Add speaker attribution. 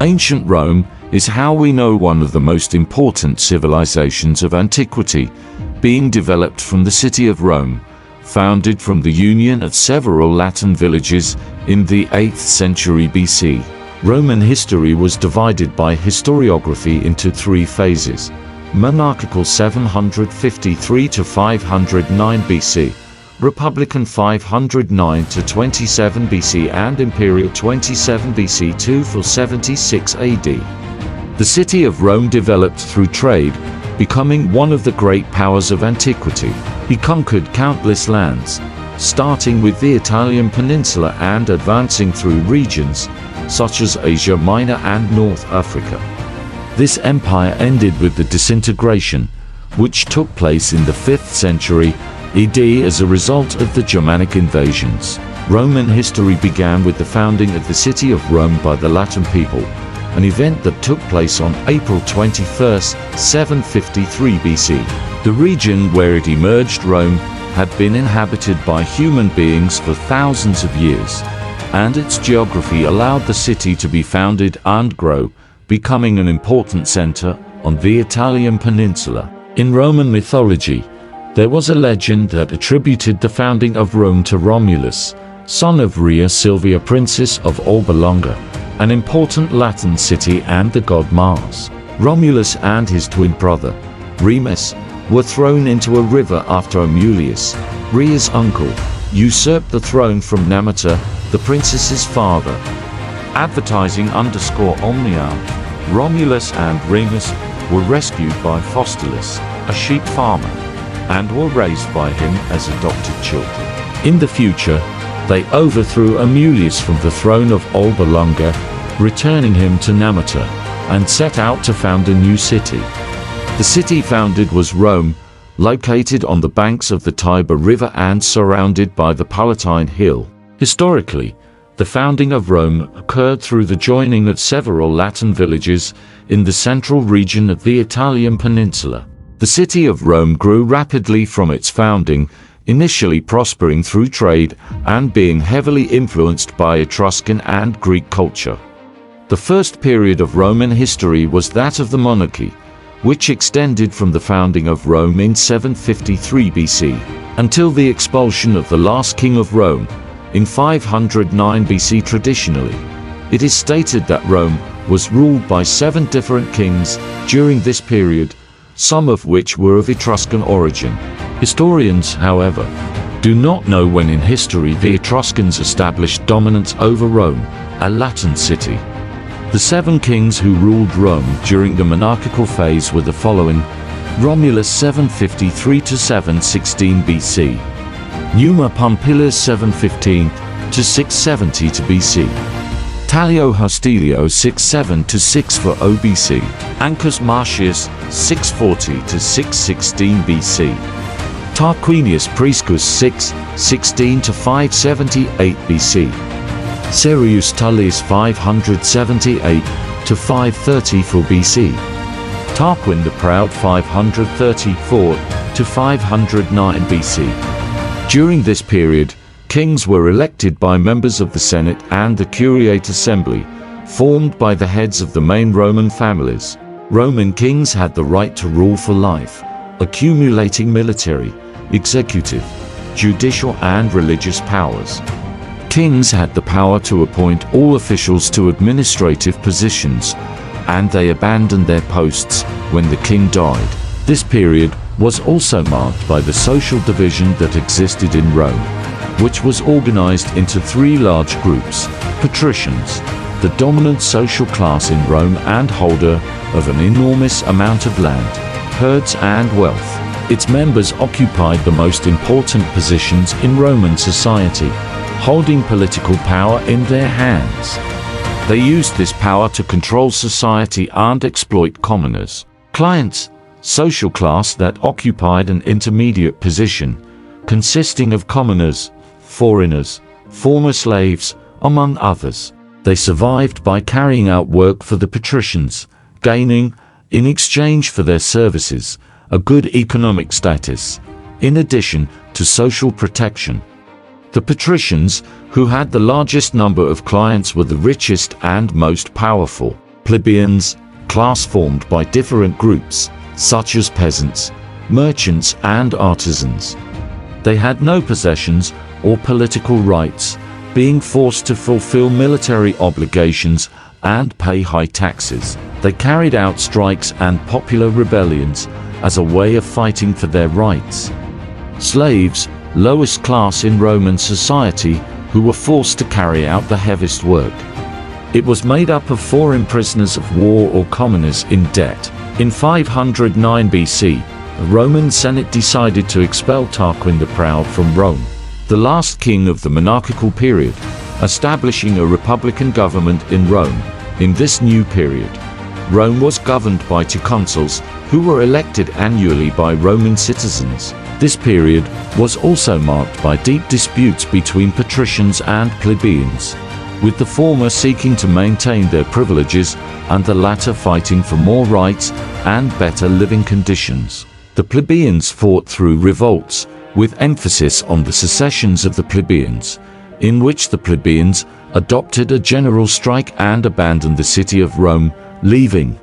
Speaker 1: Ancient Rome is how we know one of the most important civilizations of antiquity, being developed from the city of Rome, founded from the union of several Latin villages in the 8th century BC. Roman history was divided by historiography into three phases: monarchical 753 to 509 BC, Republican 509 to 27 BC, and Imperial 27 BC to 476 AD. The city of Rome developed through trade, becoming one of the great powers of antiquity. He conquered countless lands, starting with the Italian peninsula and advancing through regions such as Asia Minor and North Africa. This empire ended with the disintegration, which took place in the 5th century AD as a result of the Germanic invasions. Roman history began with the founding of the city of Rome by the Latin people, an event that took place on April 21, 753 BC. The region where it emerged, Rome, had been inhabited by human beings for thousands of years, and its geography allowed the city to be founded and grow, becoming an important center on the Italian peninsula. In Roman mythology, there was a legend that attributed the founding of Rome to Romulus, son of Rhea Silvia, princess of Alba Longa, an important Latin city, and the god Mars. Romulus and his twin brother, Remus, were thrown into a river after Amulius, Rhea's uncle, usurped the throne from Nemeter, the princess's father. Advertising_Omnia, Romulus and Remus were rescued by Faustulus, a sheep farmer, and were raised by him as adopted children. In the future, they overthrew Amulius from the throne of Alba Longa, returning him to Nemeter, and set out to found a new city. The city founded was Rome, located on the banks of the Tiber River and surrounded by the Palatine Hill. Historically, the founding of Rome occurred through the joining of several Latin villages in the central region of the Italian peninsula. The city of Rome grew rapidly from its founding, initially prospering through trade and being heavily influenced by Etruscan and Greek culture. The first period of Roman history was that of the monarchy, which extended from the founding of Rome in 753 BC until the expulsion of the last king of Rome in 509 BC. Traditionally, it is stated that Rome was ruled by 7 different kings during this period, some of which were of Etruscan origin. Historians, however, do not know when in history the Etruscans established dominance over Rome, a Latin city. The 7 kings who ruled Rome during the monarchical phase were the following: Romulus 753 to 716 BC, Numa Pompilius 715 to 670 to BC, Talio Hostilio 67 to 640 BC, Ancus Marcius 640 to 616 BC, Tarquinius Priscus 616 to 578 BC, Serius Tullius 578 to 534 BC, Tarquin the Proud 534 to 509 BC. During this period, kings were elected by members of the Senate and the Curiate Assembly, formed by the heads of the main Roman families. Roman kings had the right to rule for life, accumulating military, executive, judicial and religious powers. Kings had the power to appoint all officials to administrative positions, and they abandoned their posts when the king died. This period was also marked by the social division that existed in Rome, which was organized into 3 large groups: patricians, the dominant social class in Rome and holder of an enormous amount of land, herds and wealth. Its members occupied the most important positions in Roman society, holding political power in their hands. They used this power to control society and exploit commoners. Clients, social class that occupied an intermediate position, consisting of commoners, foreigners, former slaves, among others. They survived by carrying out work for the patricians, gaining, in exchange for their services, a good economic status, in addition to social protection. The patricians, who had the largest number of clients, were the richest and most powerful. Plebeians, class formed by different groups, such as peasants, merchants and artisans. They had no possessions or political rights, being forced to fulfill military obligations and pay high taxes. They carried out strikes and popular rebellions as a way of fighting for their rights. Slaves, lowest class in Roman society, who were forced to carry out the heaviest work. It was made up of foreign prisoners of war or commoners in debt. In 509 BC, the Roman Senate decided to expel Tarquin the Proud from Rome, the last king of the monarchical period, establishing a republican government in Rome. In this new period, Rome was governed by two consuls, who were elected annually by Roman citizens. This period was also marked by deep disputes between patricians and plebeians, with the former seeking to maintain their privileges and the latter fighting for more rights and better living conditions. The plebeians fought through revolts, with emphasis on the secessions of the plebeians, in which the plebeians adopted a general strike and abandoned the city of Rome, leaving